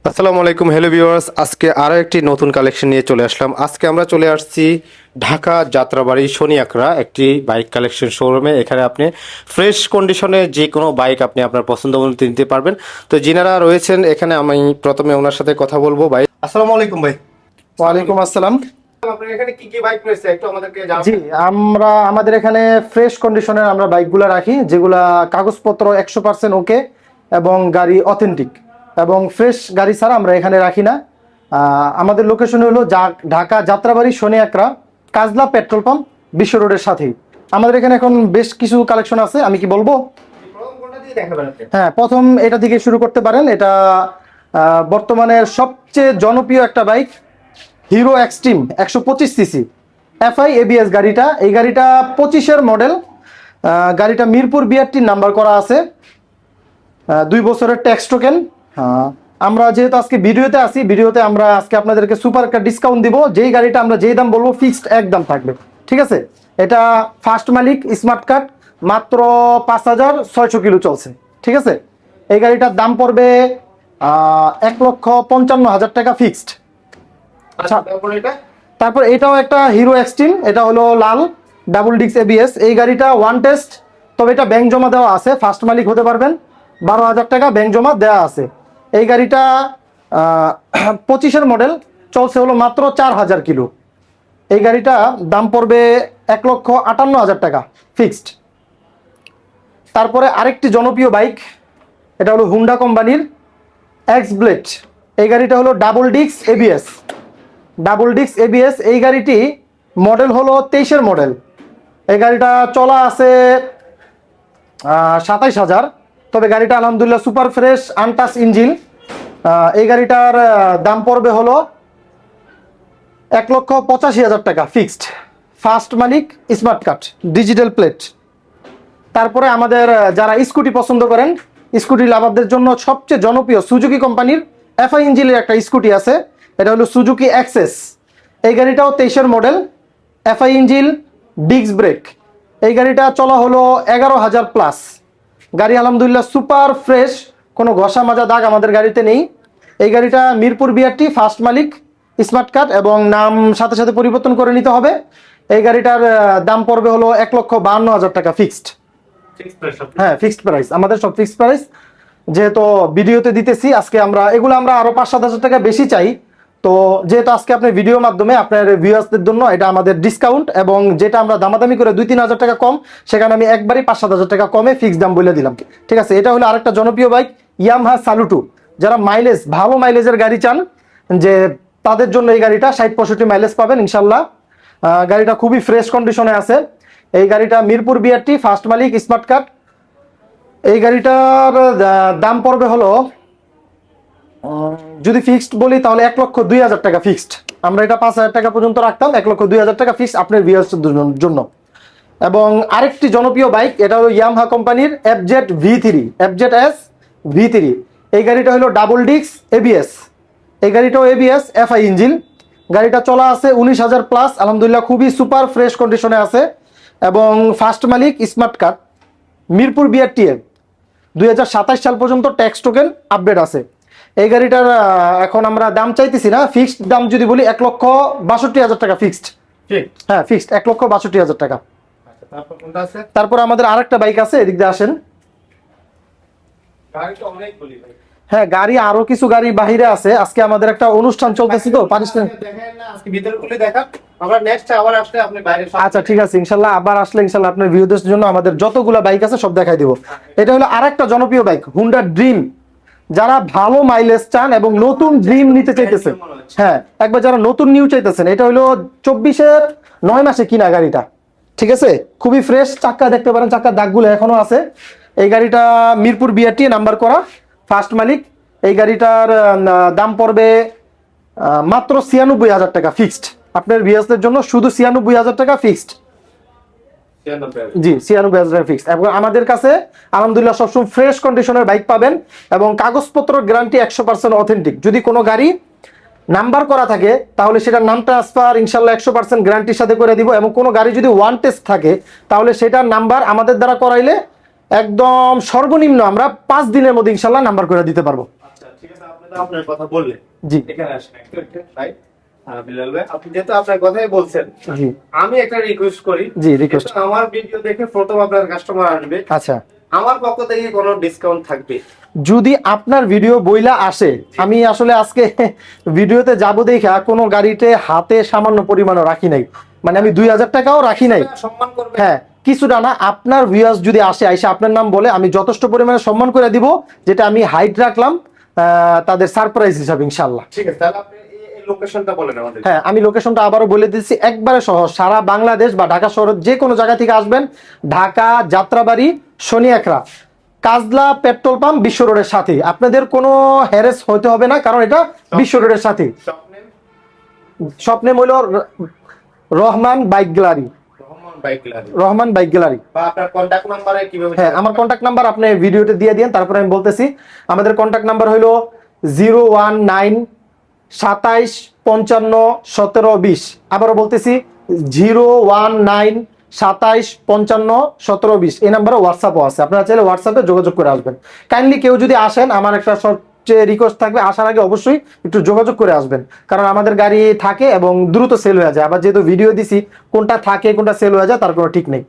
আসসালামু আলাইকুম, hello viewers. আজকে আরও একটি নতুন কালেকশন নিয়ে চলে আসলাম। আজকে আমরা চলে আসছি ঢাকা যাত্রাবাড়ি শনি আকরা একটি বাইক কালেকশন শোরুমে। এখানে আপনি ফ্রেশ কন্ডিশনে যে কোনো বাইক আপনি আপনার পছন্দ মতো নিতে পারবেন। তো যিনারা রয়েছেন এখানে, আমি প্রথমে ওনার সাথে কথা বলবো। ভাই আসসালামু আলাইকুম। ভাই ওয়ালাইকুম আসসালাম। আপনার এখানে কি কি বাইক রয়েছে একটু আমাদেরকে জানাবেন? জি, আমাদের এখানে ফ্রেশ কন্ডিশনের আমরা বাইকগুলো রাখি, যেগুলা কাগজপত্র 100% ওকে এবং গাড়ি অথেন্টিক এবং ফ্রেশ গাড়ি ছাড়া আমরা এখানে রাখি না। আমাদের লোকেশন হলো ঢাকা যাত্রাবাড়ি শনি আকরা কাজলা পেট্রোল পাম্প বিশ্ব রোডের সাথেই। আমাদের এখানে এখন বেশ কিছু কালেকশন আছে, আমি কি বলবো? প্রথম কোনটা দিয়ে দেখাবেন আপনি? হ্যাঁ, প্রথম এটা থেকে শুরু করতে পারেন। এটা বর্তমানের সবচেয়ে জনপ্রিয় একটা bike, Hero Xtreme 125 CC FI ABS গাড়িটা। এই গাড়িটা 25-এর মডেল। গাড়িটা মিরপুর বিআরটি নাম্বার করা আছে, 2 বছরের ট্যাক্স টোকেন। আমরা যেহেতু আজকে ভিডিওতে আছি, ভিডিওতে আমরা আজকে আপনাদেরকে সুপার একটা ডিসকাউন্ট দিব। যেই গাড়িটা আমরা যেই দাম বলবো ফিক্সড একদম থাকবে, ঠিক আছে? এটা ফার্স্ট মালিক স্মার্ট কার্ড, মাত্র 5600 কিলো চলছে, ঠিক আছে? এই গাড়িটার দাম পড়বে 1,55,000 টাকা ফিক্সড। আচ্ছা, তারপর এটা তারপর এটাও একটা হিরো এক্সট্রিম, এটা হলো লাল ডাবল ডিক্স এবিএস। এই গাড়িটা ওয়ান টেস্ট, তবে এটা ব্যাংক জমা দেওয়া আছে, ফার্স্ট মালিক হতে পারবেন। 12,000 টাকা ব্যাংক জমা দেওয়া আছে। এই গাড়িটা 25-এর মডেল, চলছে হলো মাত্র 4,000 কিলো। এই গাড়িটা দাম পড়বে 1,58,000 টাকা ফিক্সড। তারপরে আরেকটি জনপ্রিয় বাইক, এটা হলো হুন্ডা কোম্পানির এক্স ব্লেড। এই গাড়িটা হলো ডাবল ডিক্স এবিএস, ডাবল ডিক্স এবিএস। এই গাড়িটি মডেল হলো 23-এর মডেল। এই গাড়িটা চলা আছে 27,000, তবে গাড়িটা আলহামদুলিল্লাহ সুপার ফ্রেশ আনটাচ ইঞ্জিন। এই গাড়িটার দাম পড়বে হলো 1,85,000 টাকা ফিক্সড, ফার্স্ট মালিক স্মার্ট কার্ড ডিজিটাল প্লেট। তারপরে আমাদের যারা স্কুটি পছন্দ করেন, স্কুটি লাভারদের জন্য সবচেয়ে জনপ্রিয় সুজুকি কোম্পানির এফআই ইঞ্জিনের একটা স্কুটি আছে, এটা হলো সুজুকি অ্যাক্সেস। এই গাড়িটাও 23-এর model, FI engine, disc brake. এই গাড়িটা চলা হলো 11,000 প্লাস। গাড়ি আলহামদুলিল্লাহ সুপার ফ্রেশ, কোনো ঘষা মাজা দাগ আমাদের গাড়িতে নেই। এই গাড়িটা মিরপুর বিআরটি ফার্স্ট মালিক স্মার্ট কার্ড এবং নাম সাথে সাথে পরিবর্তন করে নিতে হবে। এই গাড়িটার দাম পড়বে হলো 1,52,000 টাকা ফিক্সড। হ্যাঁ, ফিক্সড প্রাইস, আমাদের সব ফিক্সড প্রাইস। যেহেতু ভিডিওতে দিতেছি আজকে, আমরা আরো 5-7 হাজার টাকা বেশি চাই। তো যেহেতু আজকে আপনার ভিডিওর মাধ্যমে আপনার ভিউয়ার্সদের জন্য এটা আমাদের ডিসকাউন্ট, এবং যেটা আমরা দামাদামি করে 2-3 হাজার টাকা কম, সেখানে আমি একবারই 5-7 হাজার টাকা কমে ফিক্সড দাম বলে দিলাম, ঠিক আছে? এটা হলো আরেকটা জনপ্রিয় বাইক ইয়ামাহা সালুটু। যারা ভালো মাইলেজের গাড়ি চান, যে তাদের জন্য এই গাড়িটা 60-65 মাইলেজ পাবেন ইনশাল্লাহ। গাড়িটা খুবই ফ্রেশ কন্ডিশনে আছে। এই গাড়িটা মিরপুর বিআরটি ফার্স্ট মালিক স্মার্ট কার্ড। এই গাড়িটার দাম পড়বে হলো, যদি ফিক্সড বলি তাহলে 1,02,000 টাকা ফিক্সড। আমরা এটা 5,000 টাকা পর্যন্ত রাখতাম, 1,02,000 টাকা ফিক্সড আপনার ভিউয়ার্সদের জন্য। এবং আরেকটি জনপ্রিয় বাইক, এটা হলো ইয়ামাহা কোম্পানির এফজেড এস ভি3। এই গাড়িটা হলো ডাবল ডিক্স এবিএস। এই গাড়িটাও এবিএস এফআই ইঞ্জিন। গাড়িটা চলা আছে 19,000 প্লাস, আলহামদুলিল্লাহ খুবই সুপার ফ্রেশ কন্ডিশনে আছে এবং ফার্স্ট মালিক স্মার্ট কার্ড মিরপুর বিআরটি এর 2027 সাল পর্যন্ত ট্যাক্স টোকেন আপডেট আছে। এই গাড়িটার এখন আমরা দাম চাইতেছি না, ফিক্সড দাম যদি বলি 1,62,000 টাকা ফিক্সড। হ্যাঁ, ফিক্সড 1,62,000 টাকা। তারপর কোনটা আছে? তারপর আমাদের আরেকটা বাইক আছে, এদিক দিয়ে আসেন। গাড়িটা অনেকগুলি ভাই। হ্যাঁ, গাড়ি আরো কিছু গাড়ি বাহিরে আছে। আজকে আমাদের একটা অনুষ্ঠান চলতেছে, তো পারিস না? দেখেন না, আজকে ভিতরে খুলে দেখান, আমরা নেক্সট আবার আসলে আপনি বাইরে আচ্ছা, ঠিক আছে, ইনশাল্লাহ আবার আসলে ইনশাল্লাহ আপনার ভিউদের জন্য আমাদের যতগুলা বাইক আছে সব দেখাই দিব। এটা হলো আরেকটা জনপ্রিয় বাইক হুন্ডা ড্রিম। যারা ভালো মাইলেজ চান এবং নতুন ড্রিম নিতে চাইতেছেন, হ্যাঁ একবার যারা নতুন নিউ চাইতেছেন, এটা হলো 24-এর 9 মাসে কিনা গাড়িটা, ঠিক আছে? খুবই ফ্রেশ, চাক্কা দেখতে পারেন, চাক্কার দাগগুলো এখনো আছে। এই গাড়িটা মিরপুর বিআরটি নাম্বার করা, ফার্স্ট মালিক। এই গাড়িটার দাম পড়বে মাত্র 96,000 টাকা ফিক্সড। আপনার ভিউয়ার্সদের জন্য শুধু 96,000 টাকা ফিক্সড। জি, 96,000 টাকা ফিক্সড। এবং আমাদের কাছে আলহামদুলিল্লাহ সবসময় ফ্রেশ কন্ডিশনের বাইক পাবেন এবং কাগজপত্র গ্যারান্টি 100% অথেন্টিক। যদি কোনো গাড়ি নাম্বার করা থাকে তাহলে সেটার নাম ট্রান্সফার ইনশাল্লাহ 100% গ্যারান্টির সাথে করে দিব, এবং কোনো গাড়ি যদি ওয়ান টেস্ট থাকে তাহলে সেটার নাম্বার আমাদের দ্বারা করাইলে একদম সর্বনিম্ন আমরা 5 দিনের মধ্যে ইনশাল্লাহ নাম্বার করে দিতে পারবো। আচ্ছা, ঠিক আছে। তো আপনার কথা বললেন, জি এখানে আসেন একটু ভাই। বিলাল ভাই, আপনি যেহেতু আপনার কথাই বলছেন, জি আমি একটা রিকোয়েস্ট করি। জি রিকোয়েস্ট। যেহেতু আমার ভিডিও দেখে প্রথম আপনার কাস্টমার আসবে, আচ্ছা, আমার পক্ষ থেকে কোনো ডিসকাউন্ট থাকবে? যদি আপনার ভিডিও বইলা আসে, আমি আসলে আজকে ভিডিওতে যাবো দেখা কোনো গাড়িতে হাতে সামান্য পরিমাণও রাখি নাই, মানে আমি 2000 টাকাও রাখি নাই। সম্মান করবে। হ্যাঁ, কিছুটা না, আপনার ভিউয়ার্স যদি আসে আইসা আপনার নাম বলে, আমি যথেষ্ট পরিমাণে সম্মান করে দিব, যেটা আমি হাইট রাখলাম তাদের সারপ্রাইজ হিসাবে ইনশাল্লাহ। ঠিক আছে, তাহলে আপনি এই লোকেশনটা বলেন আমাদের। হ্যাঁ, আমি লোকেশনটা আবারও বলে দিচ্ছি, একবারে সহজ, সারা বাংলাদেশ বা ঢাকা শহরের যে কোনো জায়গা থেকে আসবেন, ঢাকা যাত্রাবাড়ি শনি একরা, কাজলা পেট্রোল পাম্প, বিশ্ব রোডের সাথে। আপনাদের কোনো হ্যারেস হইতে হবে না, কারণ এটা বিশ্ব রোডের সাথে। স্বপ্নে স্বপ্নে হইল Rahman bike gallery, Rahman bike gallery. Rahman bike gallery. বা আপনার কন্টাক্ট নাম্বারে কিভাবে? হ্যাঁ, আমার কন্ট্যাক্ট নাম্বার আপনি ভিডিওতে দিয়ে দিন, তারপরে আমি বলতেছি। আমাদের কন্ট্যাক্ট নাম্বার হইলো 019 27 55 17 20। আবারও বলতেছি 019 27 55 17 20। এই নাম্বারে হোয়াটসঅ্যাপও আছে, আপনারা চাইলে হোয়াটসঅ্যাপে যোগাযোগ করে আসবেন। কাইন্ডলি কেউ যদি আসেন, আমার একটা সবচেয়ে রিকোয়েস্ট থাকবে, আসার আগে অবশ্যই একটু যোগাযোগ করে আসবেন, কারণ আমাদের গাড়ি থাকে এবং দ্রুত সেল হয়ে যায়। আবার যেহেতু ভিডিও দিছি, কোনটা থাকে কোনটা সেল হয়ে যায় তার কোনো ঠিক নেই।